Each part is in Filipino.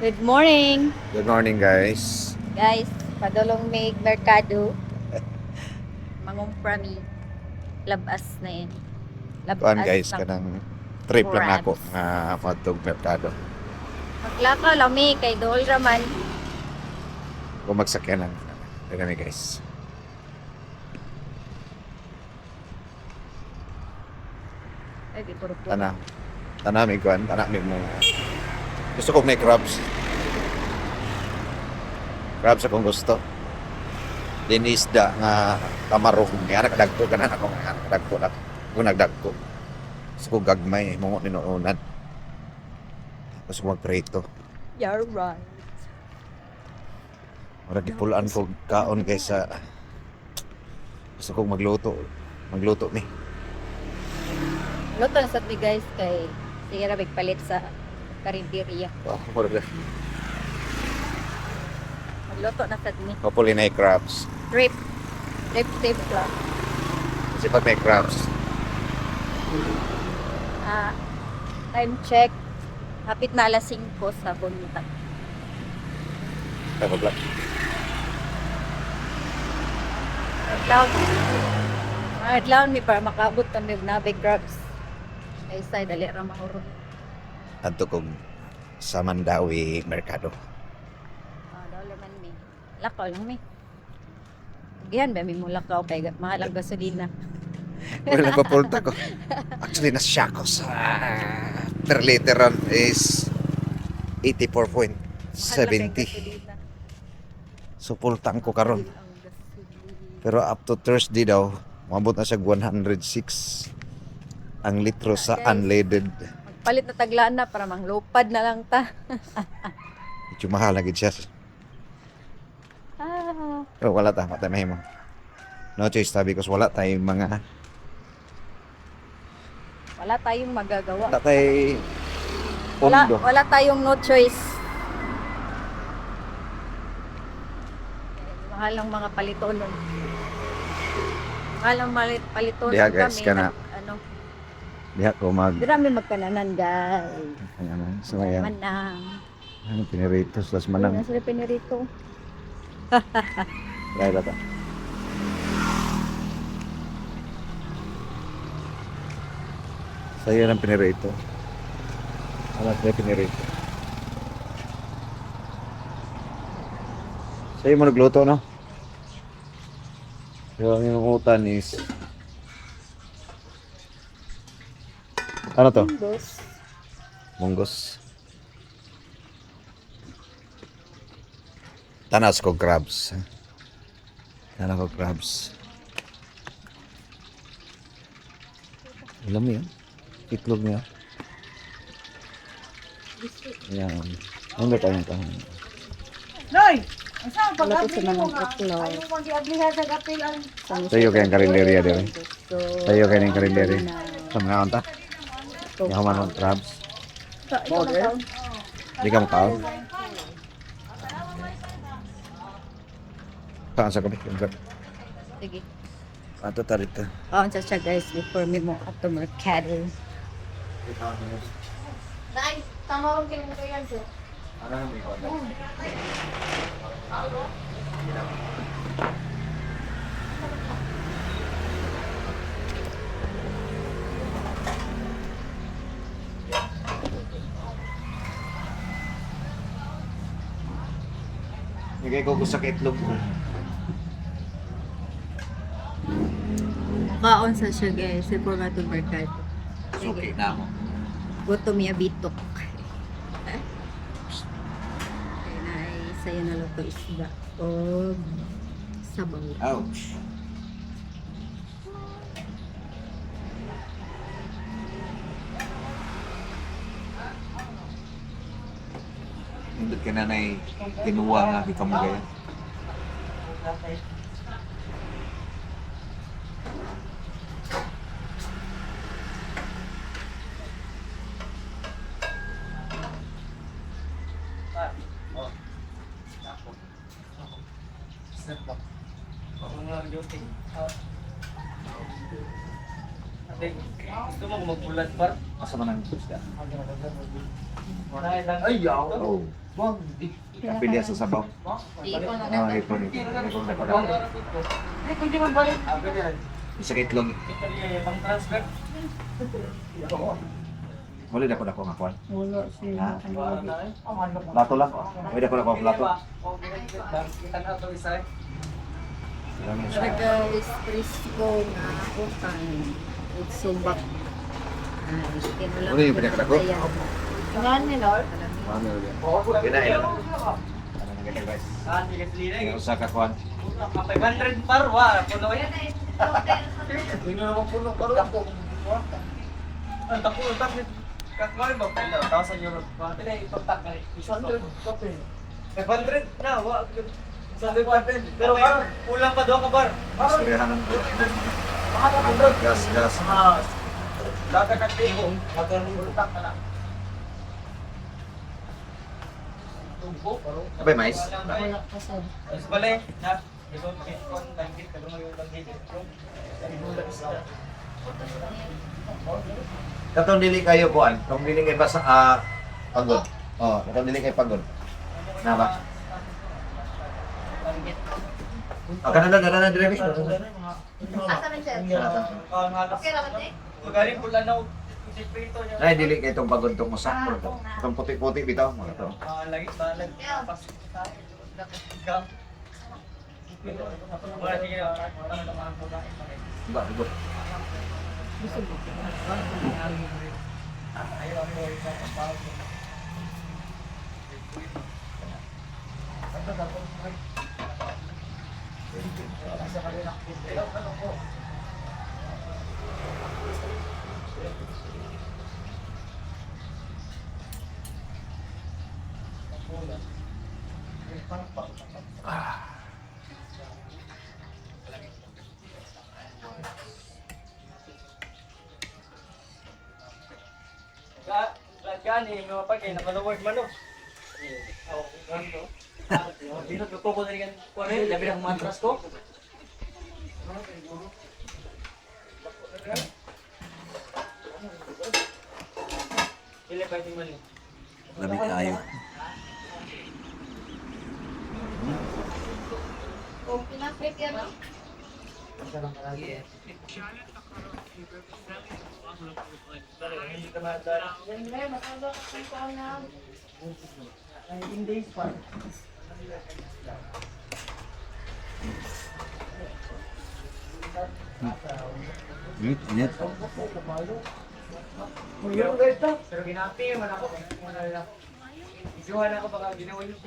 Good morning, Good morning, guys. guys. Padulong may merkado. Mangumpra mi. Labas na yan. Kuan Labas guys, ng kanang trip lang Grabs. nako nga madtog merkado. Maglaka lami kay Dol Raman. Kung magsakyan lang. Kami guys. Ay, di puro po. Tana mi kuan, tana mi mo. Gusto ko may crabs. Crabs akong gusto. Dinisda nga kamarong. Kaya nakadagko ka na ako. Nakadagko na. Kung nagdagko. Gusto ko gagmay. Mungo ninuunan. Gusto ko magprito. You're right. Murag gipulaan ko kaon kaysa gusto kong magluto. Magluto ni. Luto na sa mi guys kay sige ra palit sa karinderya. Oh, murag Magluto na sa mi. hopefully na crabs. Trip. Trip lang. Kasi pag may crabs, Time check. Hapit na alas 5 sa buntag. tapos lang. Adlaw mi para makabot kami na big crabs. Ay say dali ra mahurot. Adto kong sa Mandawi Merkado. Dollar man mi. Lakaw lang mi. Diyan ba mi mo lakaw kay mahal ang gasolina. Wala pa pulta ko. Actually, nasya ko sa per literan is 84.70. So, full tank ko karon. Pero up to Thursday daw, mabot na siya 106 ang litro sa unleaded. Palit na taglaan na para manglupad na lang ta. Medyo mahal lagi siya. Pero wala ta, matay mahimo. No choice, sabi ko, wala tayong mga, Wala tayong magagawa. wala tayong pondo. Wala tayong no choice. Mahal ang mga palitonon. Mahal ang palitonon Diha, guys, kami. kana. Ano, Diha ko mag, Dami magkananan guys. ano, so ayan, Manang. ano, piniritos, las Manang. manang. Nasa pinirito. Kaya ta. Saya ng pinirito. Alas na pinirito. Sa'yo mo nagluto, no? So, ang inuutan is... Ano to? Dos. Munggos. Tanas ko crabs. Tanas ko crabs. Alam mo yan? Itlog niya. Ayan. Ano tayong tahan? Noy! Asa pag Wala ko abli sa mo mga nga? itlog. Ano mo giablihan sa apil ang Sa'yo kayong karinderya din. Gusto. Sa'yo kayong karinderya. Sa mga kanta? Hindi ako man ng crabs. Hindi ka makaon. Saan sa kami? Sige. Ato tarita. Oh, siya guys before me mo at merkado. Nay, tama ron kini mo kayan sir. Bigay ko sa itlog ko. Kaon sa siya guys before me to merkado. Okay na ako. Gutom ya bitok. Kaya na sa'yo na lang ito isda. O sabaw. Ouch. Hindi ka na na'y kinuha nga di ka mo gaya. Gusto mo magbulat par? Asa man ang isda? Ay, yaw. Oh. Wag. Kapilya sa sabaw. Ipon na Ah, natin. ipon. Ipon na pala. Ay, kung di man balik. Sa itlog. Pang transfer. Muli na ko na ko nga kuwan. Wala siya. Plato lang. Muli na ko na ko plato. Kita na ito isa. Salamat sa Guys, frisco na utan. Subak. Kinulang. Ano yung pinakadako? Yan nila. Ano yun? Kinain lang. Ano na ganyan guys? Saan di kasi linay? Kaya usa ka kuwan. 500 par wa. Puno yan. Hindi na naman puno par. Ang tako ng taklit. Kakawin ba? 1,000 euro. Pila itong tak na. 100 500 na. Wa. 100 pero par. Kulang pa daw ka par. Istoryahan ng gas, gas. Data ka tingong. Magkarutak ka na. Tumbo. Abay, mais? Wala pa sa. Mas balik na. Ito kon tanggit ka mo yung tanggit. Katong dili kayo kuan, katong dili kay basa pagod. Oh, katong dili kay pagod. Na ba? Kana dire. Asa man siya? Okay naman eh. Magaling pula na dito niya. Nay dili kay tong pagod tong usak ko. Tong puti-puti bitaw mga to. Lagi talag. Pas tayo. Gam. Wala sige na. Ano naman po na. Ba, diba? Ayaw mo yung pao. Gani, mga pagkain, nakaluwag man no. Oo, ganito. Dito, luto ko na rin yan. Kuwari, labi ng matras ko. Ile pa yung mali. Lamig kayo. Kung pinapit yan, no? Yan na, matanda ka sa na. 19 days pa. Init. Pero ginapi man ako. Isuhan ako baka ginawa yung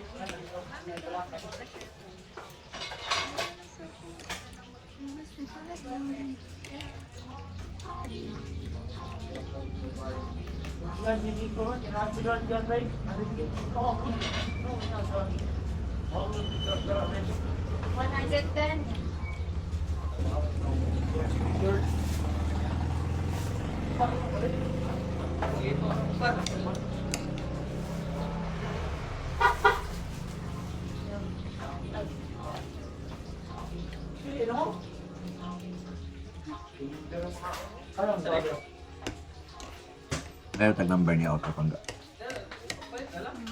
Pero tag number niya auto pangga.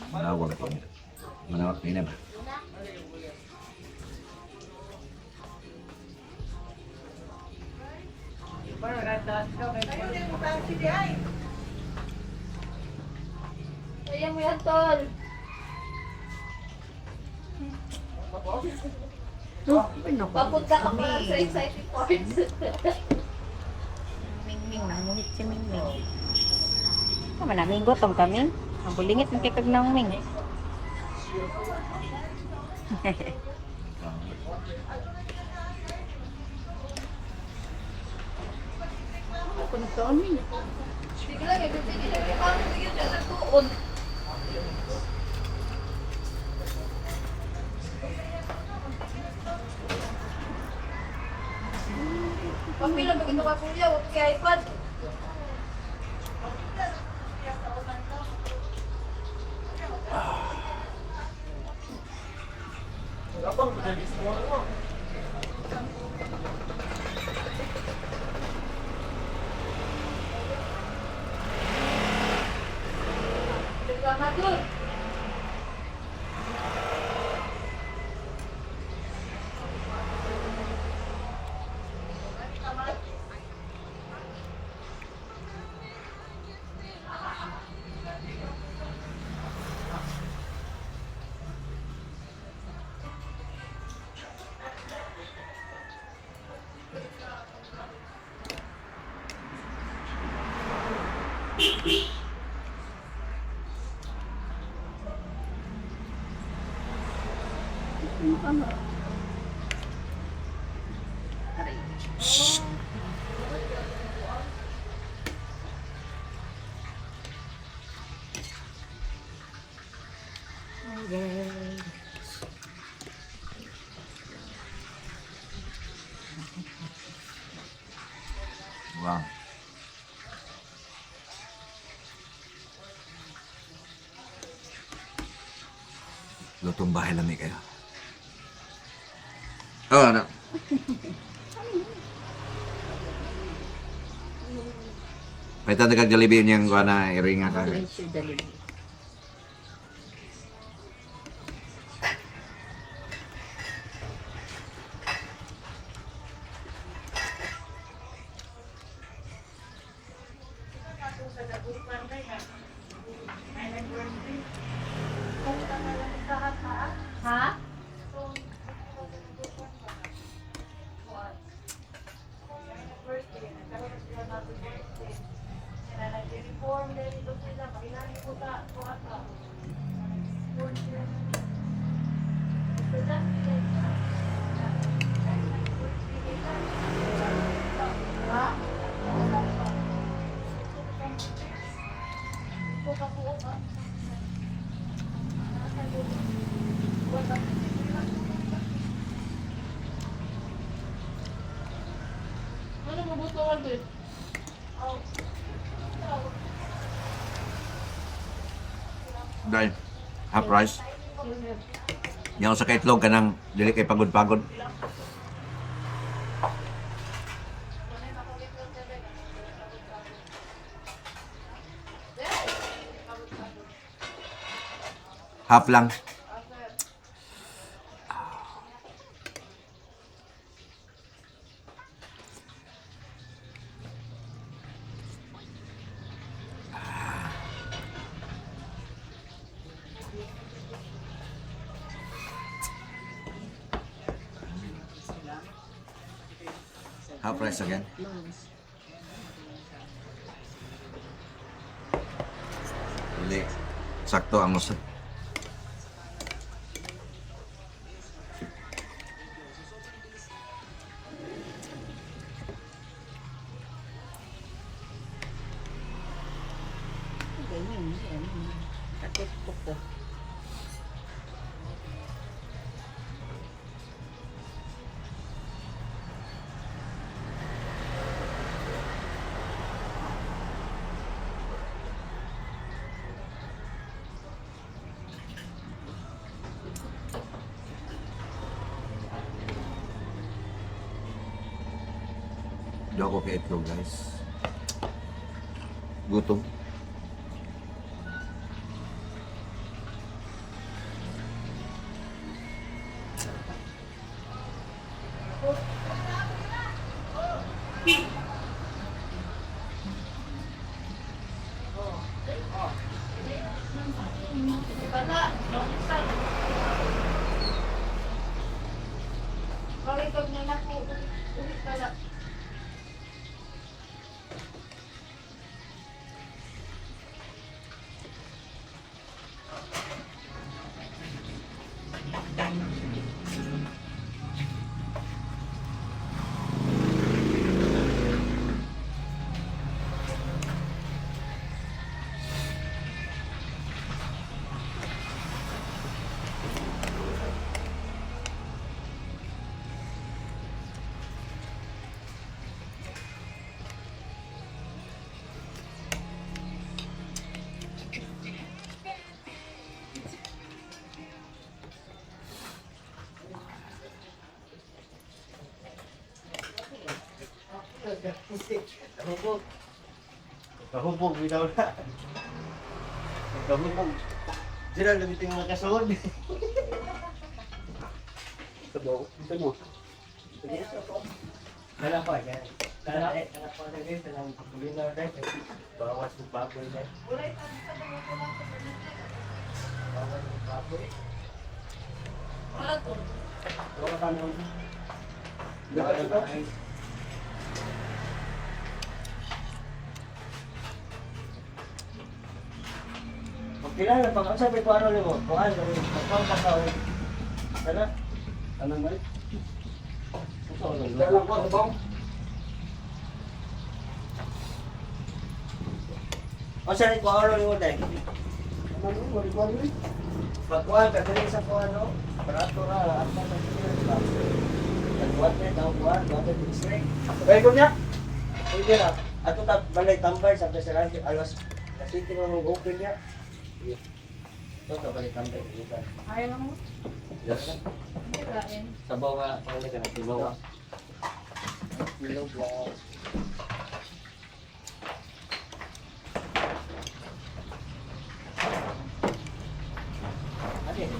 Manawag ko niya. Manawag niya ba? Kaya mo yan, tol. Papunta ka pa lang sa exciting parts. Mingming, nanguhit si Mingming. Tama namin gutom kami. Mabulingit ng kikag ng Ming. Ako nagkaon Ming. Sige lang, sige lang. Paano sige lang nagtuon? Pamila, maganda ka kuya, huwag kaya iPad. Ano? Aray. Okay. Wow. Lutong bahay lamig kayo. Oh, ano? Paitan na kag-Jollibee niyang kuha na iringa ka. Medyo dali. Ha? Dahil, half price. Yung sa kaitlog ka nang dili kay pagod-pagod. Half lang. Half price again. Hindi. Sakto ang usa. Ganyan, yan. Katiktok ko. Di ako kay itlog, guys. Gutom. Kahubog, bitaw na. Kahubog. Diyan ang gamitin mga kasunod. Ito mo. Kala pa, yan. Kala pa na guys, ang pagkulinar na guys. Bawas ng baboy na. Bawas ng baboy. Wala ka naman. Wala ka naman. Kailangan pag ang sabi ko ano mo, kung ano, magpapakaw. Sana? Anong ba? Dalang ko sa bang. O sa ko oro ni uday. Ano mo ikaw ni? Pagkuhan ka dali sa ko ano, aparato ra at sa pagkuhan. Pagkuhan na daw kuhan, daw X-ray. Kaya ko niya. Pwede na. Ato ta balay tambay sa restaurant alas kasi mo open niya. Ito ka balay tambay dito. Ayaw lang mo. Yes. Kirain. Sa bawah, pala ka na sa bawah. Bilog lang. Ano yun?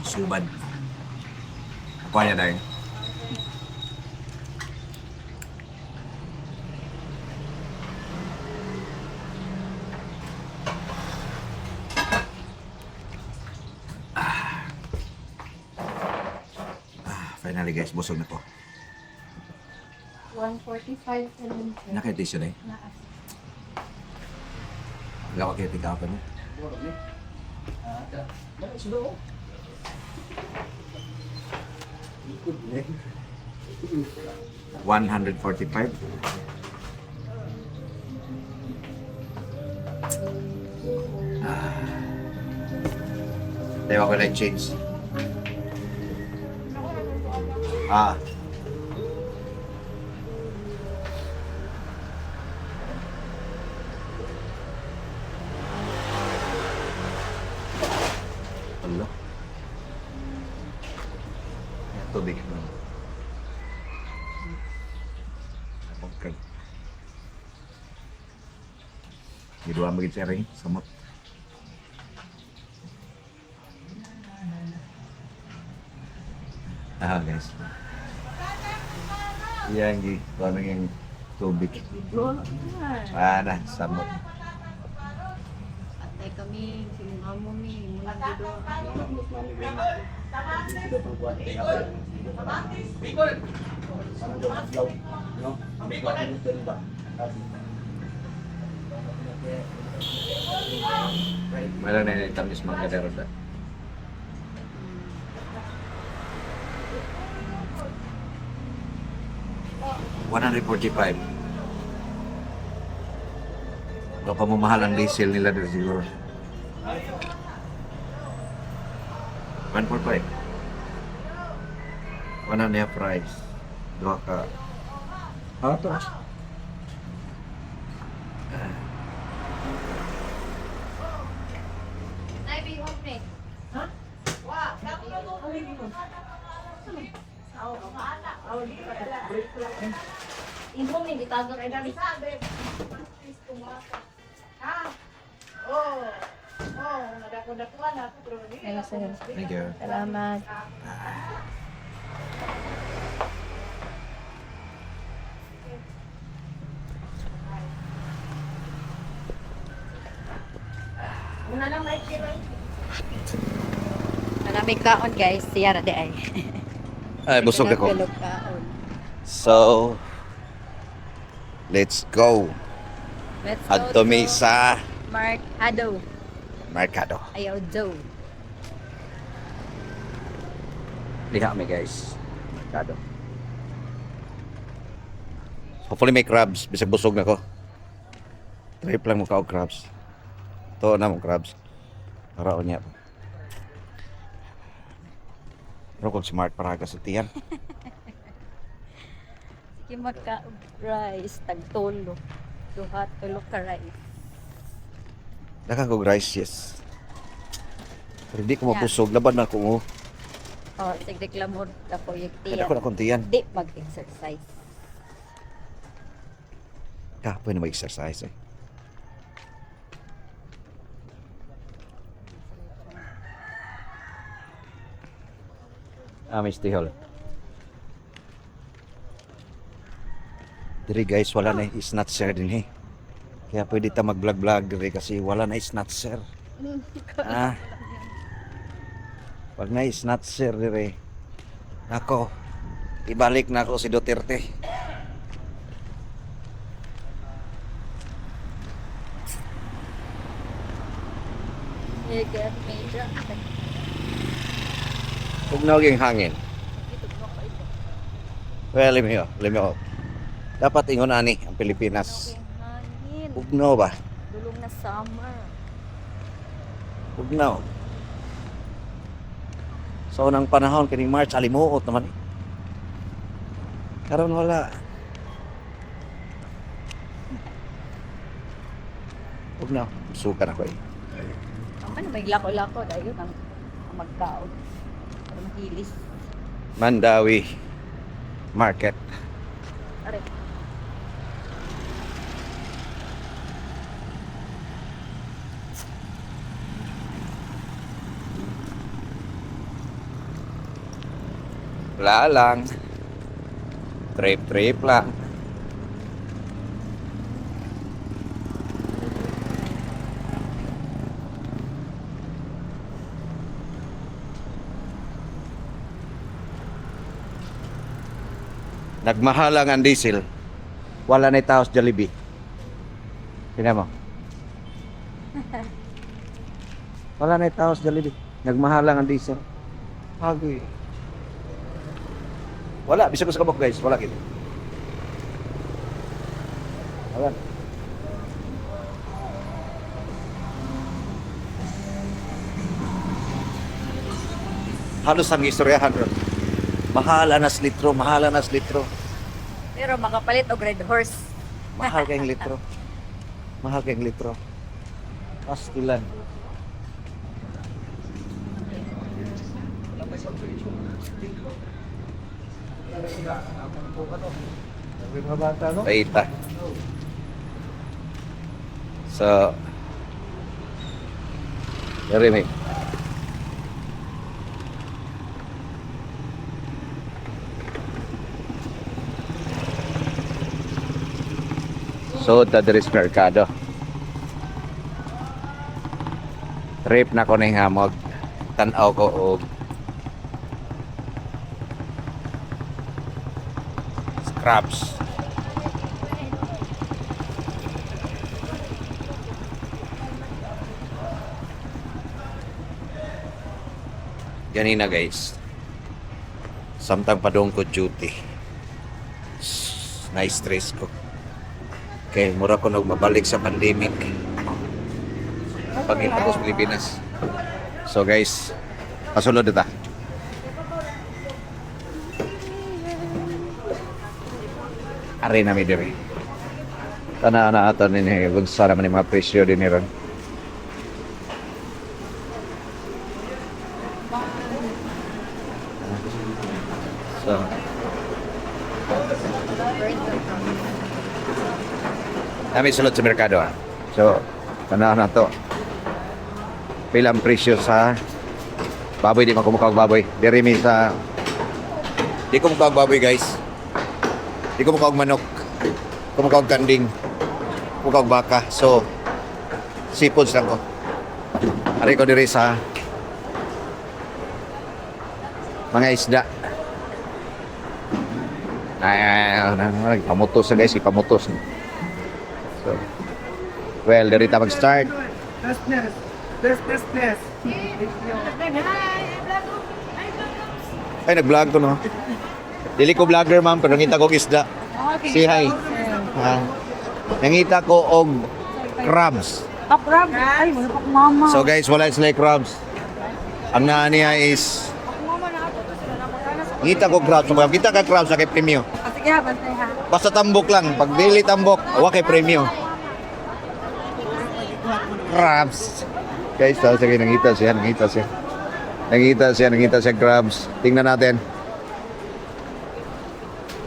Subad. Apa niya dahil? Finally guys, busog na ko. 145 and Nakita na eh. Gawa kayo tika pa niya. Sudah. 145. Tayo ako na change. Ah. Hello. Tubig na. Okay. Gidua magit sa ring samot. Guys. Yan gi, parang yung tubig. Na, samot. Atay kami, sinungaw mo mi, mula dito. Malang na yung tamis mga kadero da. $145. Ito pa mamahal ang diesel nila doon siguro. 145. 1.5 price. Dua ka. Ito. Nay, be home me. Ha? Wa, Info me, ditago kay dali. Ha? Oh. Oh, nadako-dakuan na pero Hello, sir. Thank you. Salamat. Una lang may kira. Maraming kaon guys, siya na di ay. Ay, busog ako. Bilog kaon. So, let's go. Let's go Adto mi to sa Mercado. Mercado. Ayaw Joe. Liha mi guys. Mercado. Hopefully may crabs. Bisag busog na ko. Trip lang mo ka og crabs. To na mo crabs. Para o niya. Pero kung smart para ka sa tiyan. Sige magka-rice, tagtolo. Duha, tulo ka rice. Nakakog rice, yes. Pero hindi ko Yeah. mapusog. Laban na ko. Oh, sigdeklamod ako yung Kaya ako na kong tiyan. Di mag-exercise. Kapoy na mag-exercise eh. Miss Tihol. Diri guys, wala na snatcher din eh. Kaya pwede ta mag-vlog-vlog diri kasi wala na snatcher. Ah. Pag na-snatcher dire. Nako. Ibalik na ako si Duterte. Mega, mega. Pugnaw yung hangin. Well, limiyo. Dapat ingon ani ang Pilipinas. Hangin. Pugnaw ba? Dulong na summer. Pugnaw. So nang panahon kining March alimuot naman. Karon wala. Pugnaw. Suka na ko eh. Ano may lako-lako dahil ang magkaon. Para mahilis. Mandawi Market. Are. Wala lang. Trip lang. Nagmahalang ang diesel. Wala na taos Jollibee. Tingnan mo. Wala na taos Jollibee. Nagmahalang ang diesel. Agoy. Wala, bisa ko sa kabok guys, wala gid. Wala. Halos ang istoryahan ron. Mahala na litro, mahala na litro. Pero makapalit og red horse. Mahal kayong litro. Mahal kayong litro. Pastilan. Paita. So, Jeremy. So, tadris merkado. Trip na ko ng hamog. Tanaw ko o crabs. Ganina guys. Samtang padong ko duty. Na-stress ko. Kaya mura ko mabalik sa pandemic. Pagkita ko sa Pilipinas. So guys, pasulod ito. Ari na mi diri. Kana na ato ni bunsa naman ni mga presyo din ron. So kami sulod sa merkado. So kana na to. Pilang presyo sa baboy, di makumukha og baboy. Diri mi sa di ko mukha og baboy guys. Di ko mukha og manok. Ko mukha og kanding. Mukha og baka. So seafoods lang ko. Ari ko diri sa mga isda. Ay, pamutos na guys, ipamutos. So, well, diri ta mag-start. Ay, nag-vlog ko no. Dili ko vlogger ma'am, pero nangita ko og isda. Say hi. Nangita ko og crabs. Crab. Ay, wala pa mama. So guys, wala sila crabs. Ang naa niya is ngita ko crabs. Kung kita ka crabs, na kay premium. Sige ha, bantay ha. Basta tambok lang. Pag dili tambok, awa kay premium. Crabs. Guys, tapos sige, nangita siya crabs. Tingnan natin.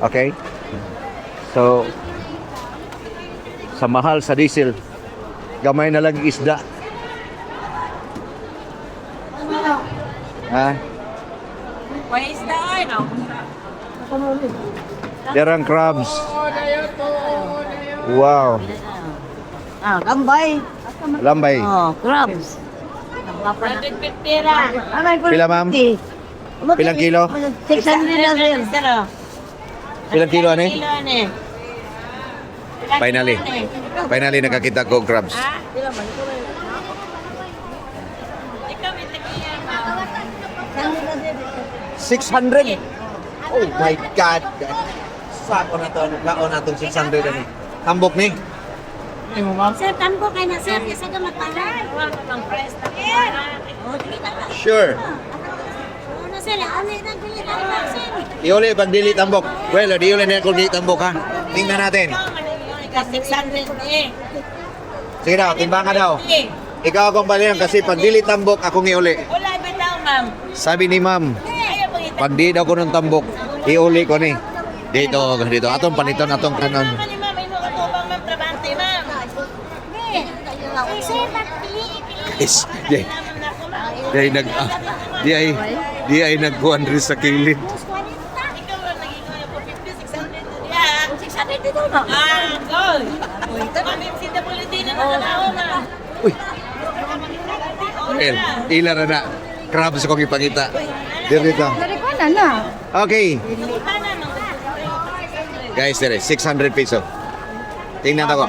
Okay? So, sa mahal sa diesel, gamay na lang isda. Ha? May isda ay, no? Derang crabs. Wow. Gambay. Lambay. Crabs. 150 ra. Pila, ma'am? Pilang kilo? 600 na sir. Pilang kilo, ani? Kilo ni. Finally, nakakita ko crabs. Ikaw may tagiyan. 600! Oh my God! Sako na to, nagkaon na itong 600 ani. Tambok ni. Sir, tambo kay na sir, kasi ka matalan. Wala pang press na. Sure. Ano sir, ano yung nagbili ka na sir? Iuli pag dili tambok. Well, di uli na kung di tambok ha. Tingnan natin. Kasi 600 eh. Sige daw, timbangan daw. Ikaw akong balihan kasi pag dili tambok, akong iuli. Wala bitaw ma'am. Sabi ni ma'am, Ayaw mo ita. pag di daw ko ng tambok, iuli ko ni. Dito, dito. Atong paniton, atong kanon. Ma'am, ino ka tubang ma'am, trabante ma'am. Sir, pili. Yes, di ay nagkuhan rin sa kilid. Ikaw lang naging 450, 600 yeah. 600 dito na. Gold. Mami, sinda politina na kalahon na. Uy, well, ilan na na. Crabs kong ipangita. Dito. Okay. Guys, dire 600 peso. Tingnan ako.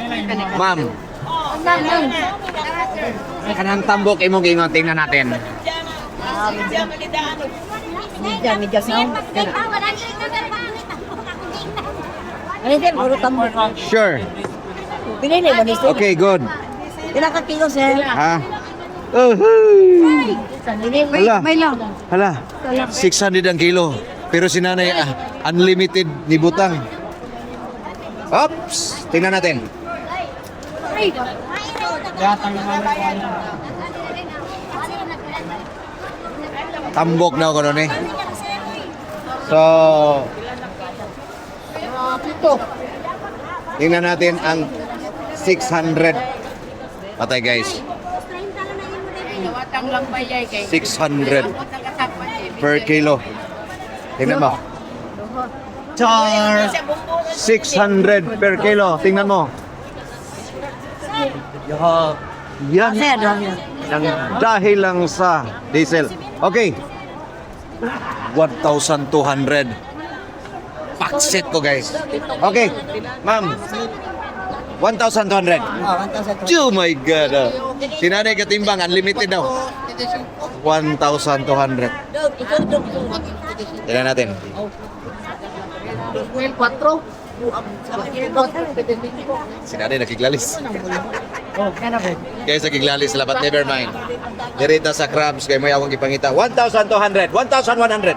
Ma'am, kanang tambok imong gingon tingnan natin. Ano sir, puro tambok. Sure. Pinili mo ni sir. Okay, good. Ilang ka kilo sir? Ha? Hala. May lang. Hala. 600 ang kilo. Pero si nanay unlimited ni butang. Oops! Tingnan natin. Tambok na ako nun eh. So, tingnan natin ang 600. Patay guys. 600 per kilo. Tingnan mo. Char! 600 per kilo. Tingnan mo. Yan. Dahil lang sa diesel. Okay. 1,200. Paksit ko guys. Okay. Ma'am. 1,200. Oh my God. Sinanay katimbang. Unlimited daw. 1,200. Tignan natin. 4. Sinanay nakiglalis. Guys, nakiglalis sila but never mind. Dirita sa crabs kay may akong ipangita. 1,200. 1,100. 1,200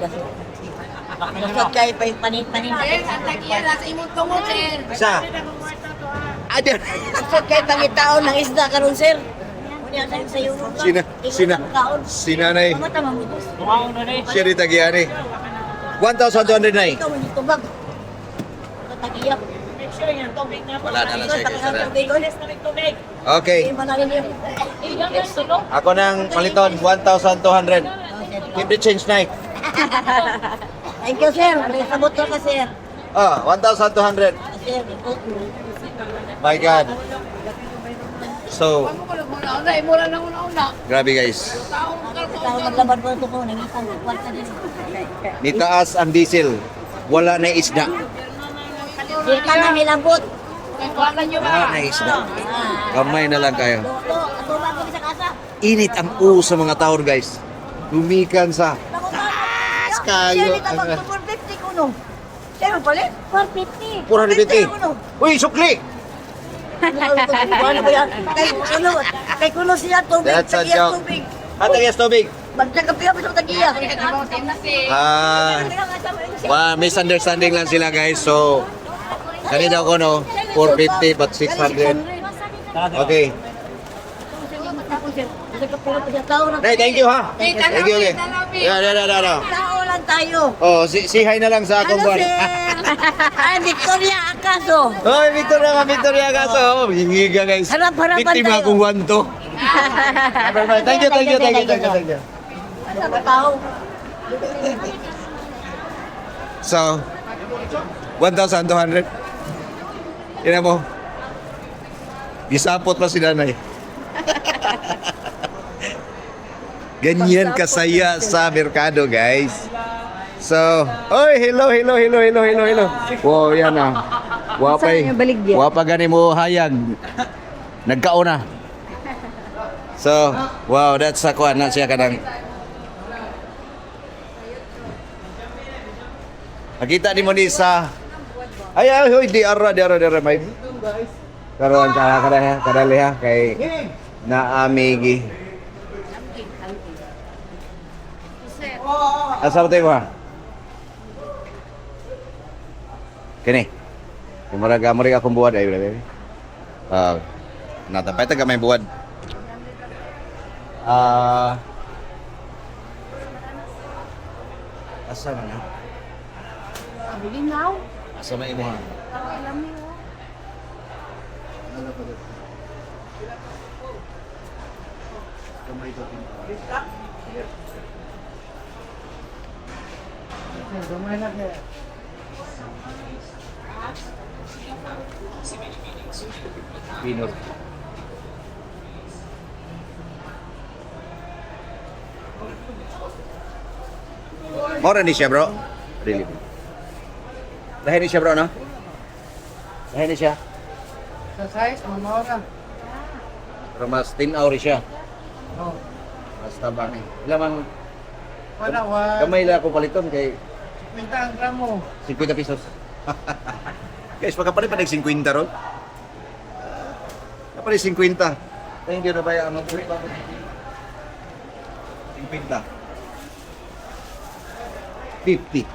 kasi. Nasot kayo pa yung panin-panin. Isa. Adyan. Nasot kayo pangitaon ng isda karon sir. Sinanay. Siya rin tagiyan eh. 1,200 na eh. Ikaw man itubag. Tagiyap. Wala na lang siya. Tubig. Okay. Ako nang paliton, 1,200. Keep the change na eh. Thank you sir. May sabot ka sir. Ah, 1,200. Sir, My God. So, grabe guys. maglaban po ito ko. Nangisang kwarta din. Nitaas ang diesel. Wala na isda. Di ka na nilabot. Wala na isda. Kamay na lang kayo. Ako ba ko sa kasa? Init ang ulo sa mga taon guys. Lumikan sa taas kayo. Sir, ito ba 450 ko no? Sir, palit? 450. 450. Uy, sukli! Ano ba yan? Kay kuno siya tubig. That's a tagiya joke. tubig. Tagias tubig. Magtagapia mo sa tagiya. Misunderstanding lang sila guys. So, kanina ko no, 450 but 600. Okay. Hey, thank you ha. Thank you. Okay. Yeah. Tao lang tayo. Oh, si hi na lang sa akong Ano bar. sir? Ay, Victoria Acaso. Hoy, Victoria Gaso. Oh, hingiga guys. Harap-harapan Biktima tayo. akong wanto. Thank you. Ano ba tao? So, 1,200. Tingnan mo. Gisapot pa si nanay. Ganyan kasaya sa merkado, guys. So, oy, hello. Wow, yan ah. Wapay. Wapa gani mo hayag. Nagkauna. So, wow, that's a kuan na siya kanang. Nakita ni mo ni sa ay hoy di ara may karon kada liha kay naamigi. Asa ba tayo? Kini. Yung marag akong buwad ay baby. Natapay taga may buwad. Asa man na? Linaw. Asa may imo ha? Alam mo. Pinot. Mora ni siya, bro. Really. Dahil ni siya, bro, no? Dahil ni siya. Sa size, mamora. Pero mas tinaw rin siya. Oh. Mas tabang eh. Ilang Wala, gamay lang ako paliton kay 50 ang gramo. 50 pesos. Guys, magkapalit pa ng 50 ron. Kapalit 50. Thank you na ba yung 50. 50.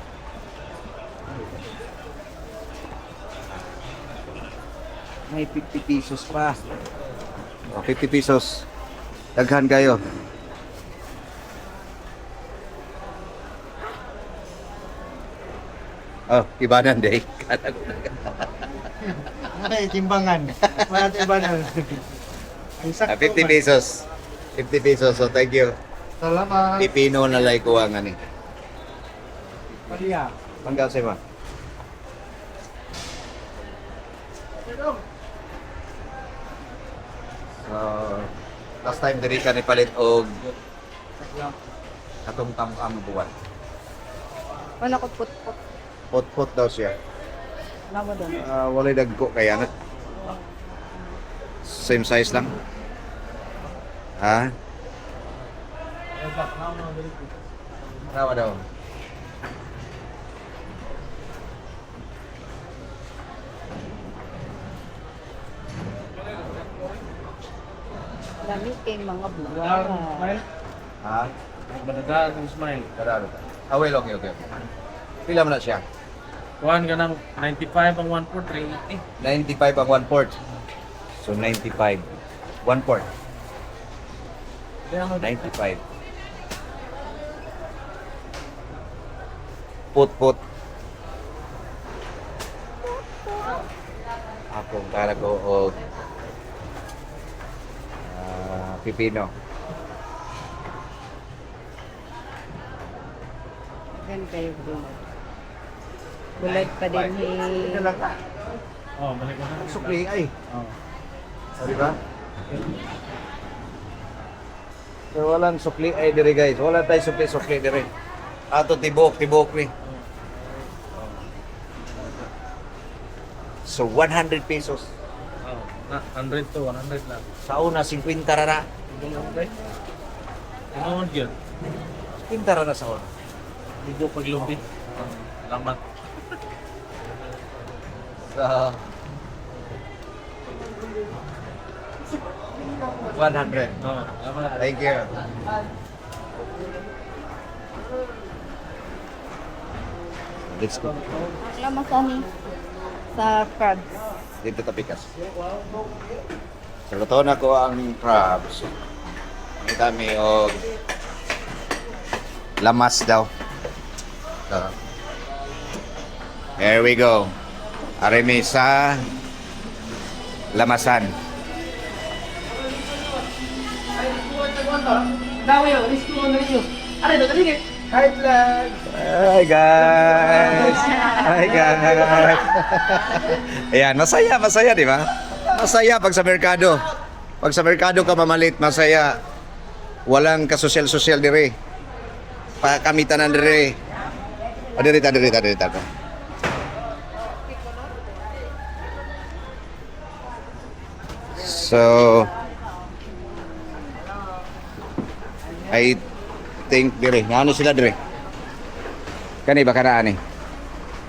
May 50 pesos pa. Oh, 50 pesos. Daghan kayo. Oh, ibanan day. Ay, timbangan. Wala timbangan. Ang sakto. 50 pesos. 50 pesos. So, thank you. Salamat. Pipino na like ko ang ani. Maria. Manggaw sa iba. So, last time diri ka ni palit og atong tam-am buwan. Wala ko put-put. Pot-pot daw siya. Wala mo doon. Walay dagko kaya na. Same size lang. Ha? Nawa daw. Dami kayong mga buwan. Ha? Madagaan ang smile. Kararo ta. Well, okay. Pila man na siya? Kuhan ka ng 95 ang 1/4, 380. 95 ang 1/4. So 95. 1/4. 95. Put. Akong karago o pipino. Yan kayo doon. Bulat pa din Oh, balik ko na. Sukli ay. Oh. Di ba? So walang sukli ay dire guys. Wala tayo sukli dire. Ato tibok ni. So 100 pesos. Oh, 100 to 100 lang. Sa una 50 ra. Ano yun? 50 ra na sa una. Hindi paglumpi. Salamat. So 100. Oh, salamat. Thank you. Let's go. Lama kami sa crabs. Dito tapikas. Saluto na ko ang crabs. Ang dami o lamas daw. So, here we go. Arimi sa lamasan. Hi guys! Hi guys! Ayan, masaya di ba? Masaya pag sa merkado. Pag sa merkado ka mamalit, masaya. Walang kasosyal-sosyal dire. Pakamitan dire. Dirita. So, I think dire. Ano sila dire? Kani ba kanaan eh?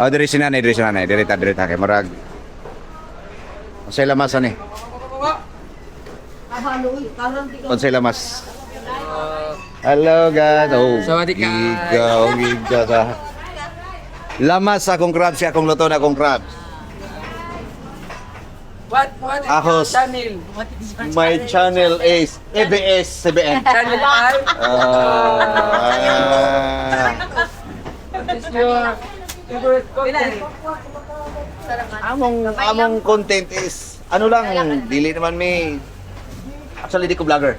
Oh, dire si nanay. Dirita kay murag. Unsay lamasan eh? Unsay lamas? Hello guys. Oh, Sawadee ka. Giga sa. Lamas akong crabs, siya akong luto na akong crabs. What is Ahos. your channel? What is your My channel is ABS-CBN. channel? What is your favorite content? Among content is ano lang, dili naman may actually di ko vlogger.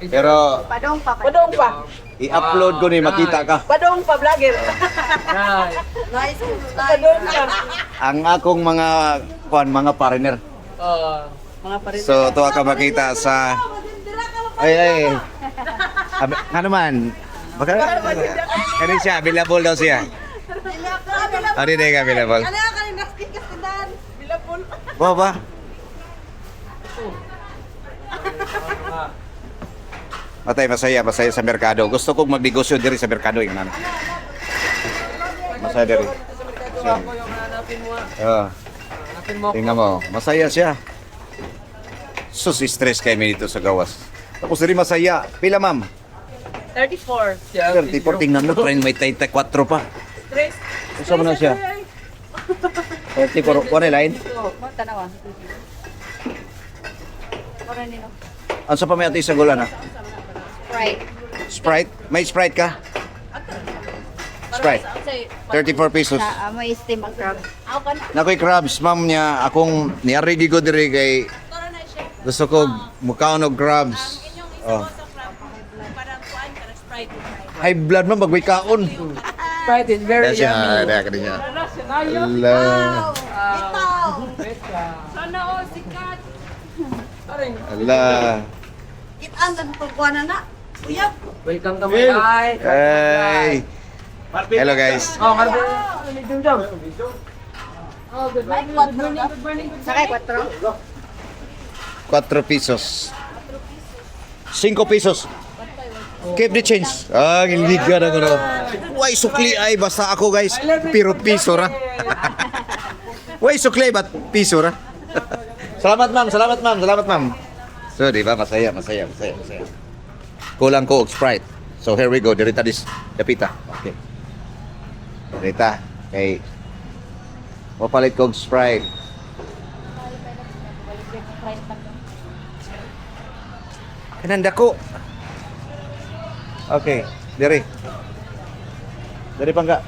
Pero Padong pa. i-upload ko ni makita ka. Padong pa vlogger. Right. Nice. Padong ka. Ang akong mga partner. Mga parin. So tuwa ka makita sa ay. Ano man? Baka kani siya available daw siya. Ano din ka available? Ano ka rin naskin ka sindan? Bilapol. Ba? Masaya sa merkado. Gusto kong magnegosyo diri sa merkado ingnan. Masaya diri. Ako yung hanapin mo. Hanapin mo. Tingnan mo, masaya siya. Sus, stress kay mi dito sa gawas. Tapos diri masaya. Pila ma'am? 34. 34 tingnan mo, train may 34 pa. Stress. Usa man na siya. 34 kuha line. Tanawa. Para nino. Ano sa pa may ati sa gulan ha? Right. Sprite? May Sprite ka? Sprite. 34 pesos. May steam ang crab. Ako ka na. Nakoy crabs, ma'am niya. Akong niarigi ko diri kay gusto ko mukaon og crabs. Oh. Parang kuan ka na Sprite. High blood man bagway kaon. Sprite is very yummy. Daya ka niya. Allah. Sana o sikat. Allah. Kitaan dan pagkuanan na. Uyab. Welcome to my life. Hey. Hello guys. Oh, Marvin. Oh, good morning. Sakay 4. 4 pesos. 5 pesos. Keep the change. Ah, hindi ka na gano. Why sukli ay basta ako guys. Pero piso ra. Why sukli bat piso ra. Salamat ma'am. So, di ba? Masaya. Kulang ko og Sprite. So, here we go. Dirita dapita. Okay. Dirita. Okay. Mapalit ko og Sprite. Kananda ko. Okay. Diri pangga.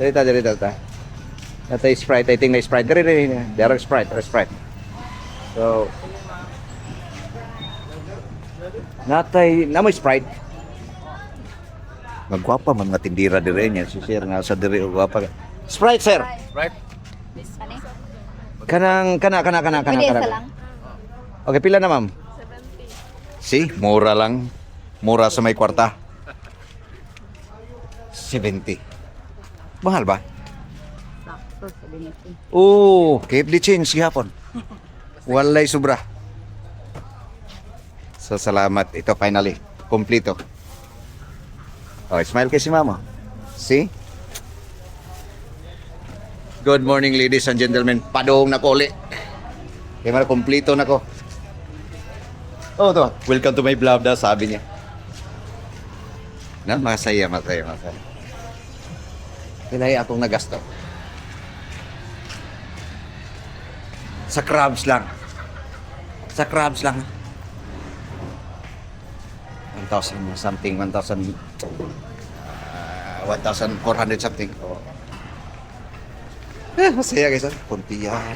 Dirita ta. Natay Sprite. I think na Sprite. Diri. There Sprite. So, namoy Sprite. Magwapa man nga tindira dire niya. Si sir nga sa dire gwapa. Sprite sir. Right. Kana. Pwede isa lang. Okay, pila na ma'am? 70. Si, mura lang. Mura sa may kwarta. 70. Mahal ba? Sakto, 70. Oo, keep the change gihapon. Walay sobra. So, salamat. Ito, finally. Kompleto. Oh, smile kay si mama. See? Good morning, ladies and gentlemen. Padong na ko uli. Kaya mara, kompleto na ko. Oh, to. Welcome to my vlog daw, sabi niya. Na, masaya. Kilay akong nagasto. Sa crabs lang. 1,000 something, 1,400 something. Oh. Masaya guys. Kunti yan.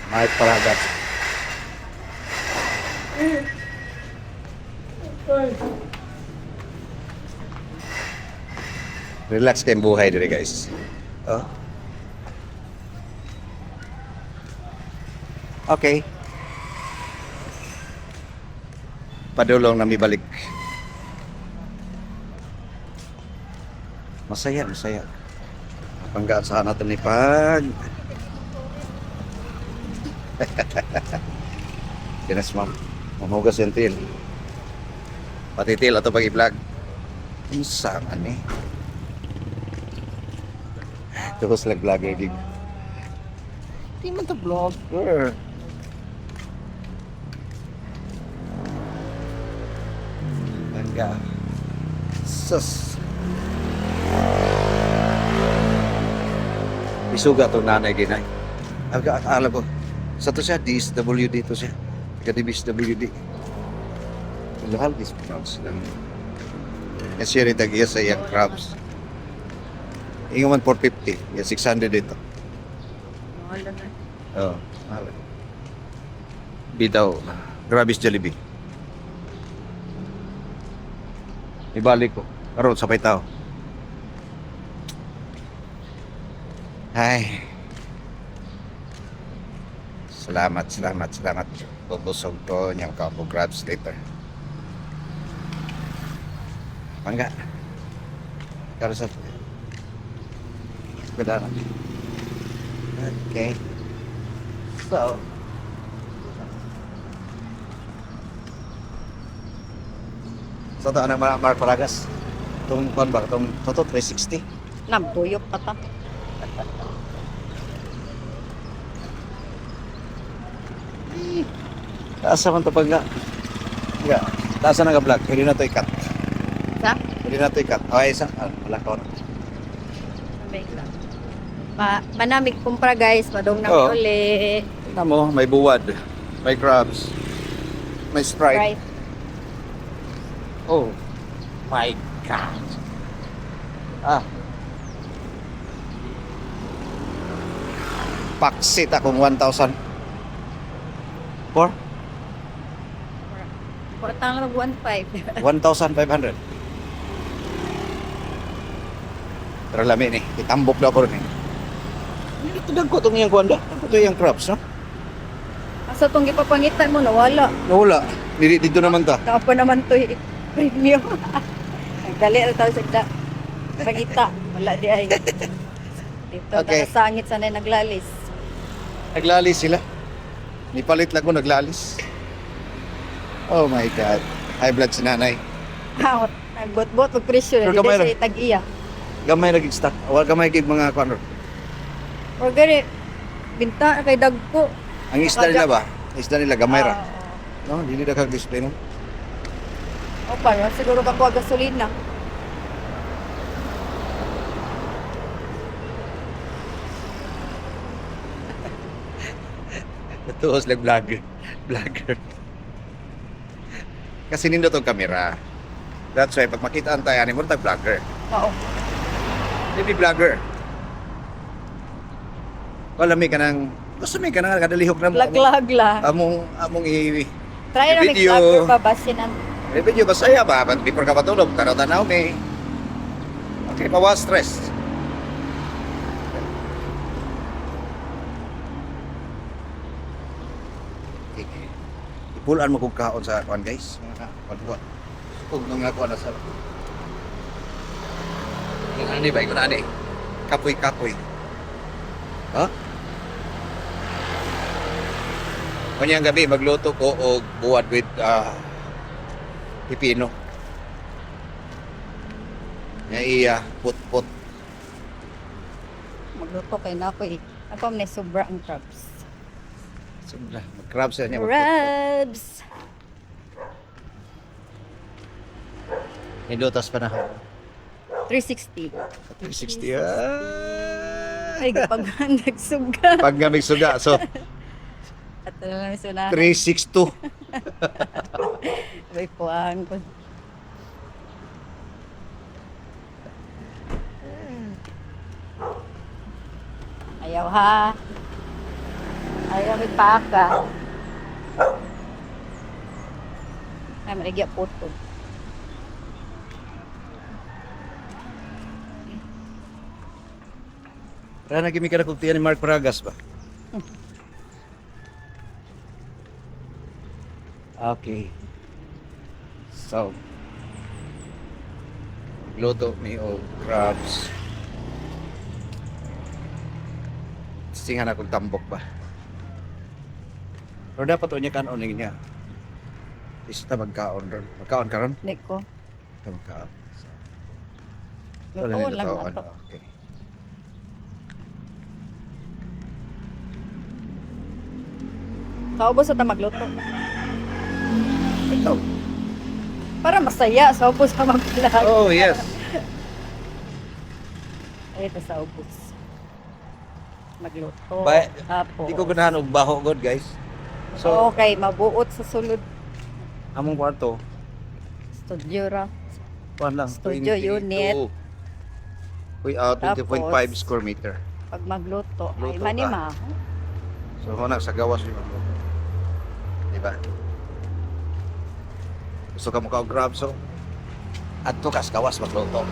Mahit paragat. Relax kayong buhay dito guys. Oh. Okay. Padulong na balik. Masaya, masaya. Panggaan sa natin ni Pag. Kinas ma'am. Mamugas yung til. Pati til ato pag-i-vlog. Isa man eh. Tapos vlogger din. Di man to vlogger. Bangga. Sus. Isuga to nanay ginay. Alam ko. Sa to siya, DSWD to siya. Ka-DSWD. Lahal this crabs lang. Kasi rin tag-iya sa iyang crabs. Ingo man 450. Iya 600 dito. Mahal na. Oo. Mahal. Bitaw. Grabis Jollibee. Ibalik ko. Karoon sa tao. Ay. Salamat. Bubusog ko niyang kapo crabs later. Mangga. Karoon sa Ganda. Okay. So, ito ang Mark Paragas. Itong kuwan ba? Itong 360. Nabuyok pa ta. Taasa man ito pag nga. Taasa na ka-vlog. Pwede na ito ikat. Sa? Pwede na ito ikat. Okay, isa. Wala ka na. Bake lang. Manamig kumpra guys, madong na Oo. uli. Tingnan mo, may buwad. May crabs. May Sprite. Right. Oh my God. Ah. Paksit akong 1,000. 4? Portang lang 1.5. 1,500. Pero lami ni, itambok daw ko rin. Hindi ito dagko itong iyang kuwanda. Ito yung crabs, no? Asa itong ipapangitan mo, nawala. Nawala. Dito naman ta. Naka pa naman to premium. Nagdali na tayo sa pangita. Wala di ay. Dito, Okay. nakasangit sana naglalis. Naglalis sila. Nipalit lang ko naglalis. Oh my God. High blood si nanay. Nagbot-bot, magpresyo na. Pero Dito kamay siya itag-iya. Gamay naging stock. Wala gamay kay mga kuwan. O gani, binta kay dagko. Ang isda nila ba? Isda nila gamay ra. Ah, No, dili na kag-display no. O pa, siguro ka kuha gasolina. Tuos lang vlogger. Kasi nindo tong kamera. That's why pag makita ang tayo, mo tag vlogger. Oo. Hindi vlogger. Wala may kanang gusto may kanang kadalihok na mo. Lag-lag lang. Among Try na video. mag-vlogger pa ba sinan. video ba saya ba? Before ka matulog, tanaw may. Okay, mawas stress. Ipulaan mo kung kaon sa kuan guys. Mga kuan. Kung mga kuan na sa. Yan ani ba ko na ani. Kapoy. Ha? Kanyang gabi magluto ko og buwad with pipino. Nga iya put. Magluto kay na ako eh. Ako may sobra ang crabs. Sobra. Mag-crab sa niya. Crabs! Nilutas pa na. 360. 360. Ay, kapag nagsuga. Pag nga may suga. So, At na lang suna. 362. May puwang ko. Ayaw ha. Ayaw may paka. Ay, maligya puto. Rana kimi ka na kung tiyan ni Mark Paragas ba? Okay. So, luto mi o crabs. Singan akong tambok ba? Pero dapat unya kanon niya. Isa magkaon ron. Magkaon ka ron? Hindi ko. Magkaon. Luto lang na to. Okay. Kaubos sa magluto. Ito. Para masaya, sa ubos sa mag-vlog. Oh, yes. Ay, ito sa ubos. Magluto. Ba- Tapos. Di ko ganahan og baho god, guys. So, Okay, mabuot sa sulod. among kwarto, Studio ra. kuan lang, Studio unit. Uy, 20.5 Tapos, square meter. Pag magluto, ay Luto manima. So, hona sa gawas yung mga. Diba? Gusto ka mo ka og grab, so adto ka sa gawas magluto.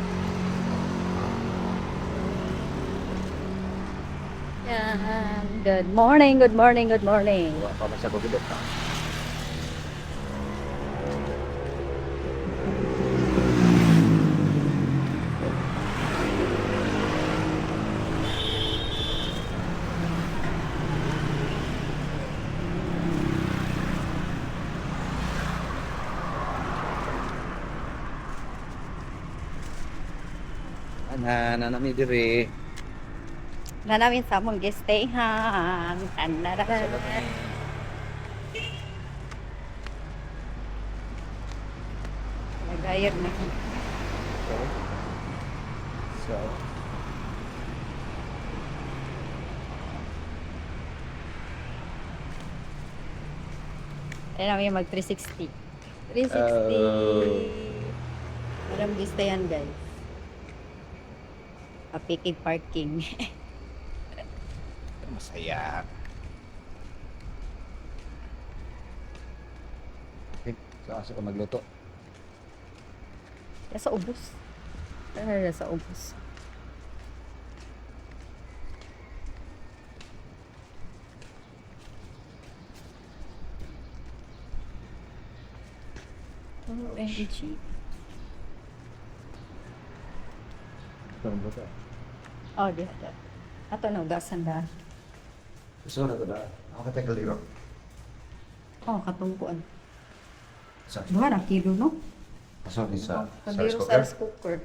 Yan. Good morning, good morning, good morning. Wa pa man siya ko gidot ka. Nami diri. Na namin sa mong gestayhan. Tanararan. Nagayag na. So, Ay namin mag 360. 360. Alam gestayan guys. Kapikig parking. masaya. Okay, so asa ka magluto? Sa ubos. Sa ubos. OMG. Oh, di ada. Ato na ugasan da. Gusto na ko na. Ako ka tayo kaliro. Oh, katungkuan. Sa Duha na kilo, no? Pasok ni sa Kaliro cooker. sa cooker.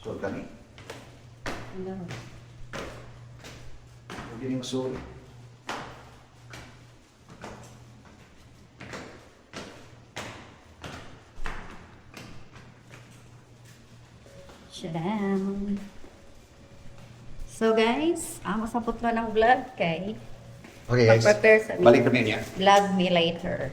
So kani. Ano? Hindi ni masul. Shadam. So guys, amo sa putlo ng vlog kay Okay guys. mag-prepare sa Balik kami niya. vlog me later.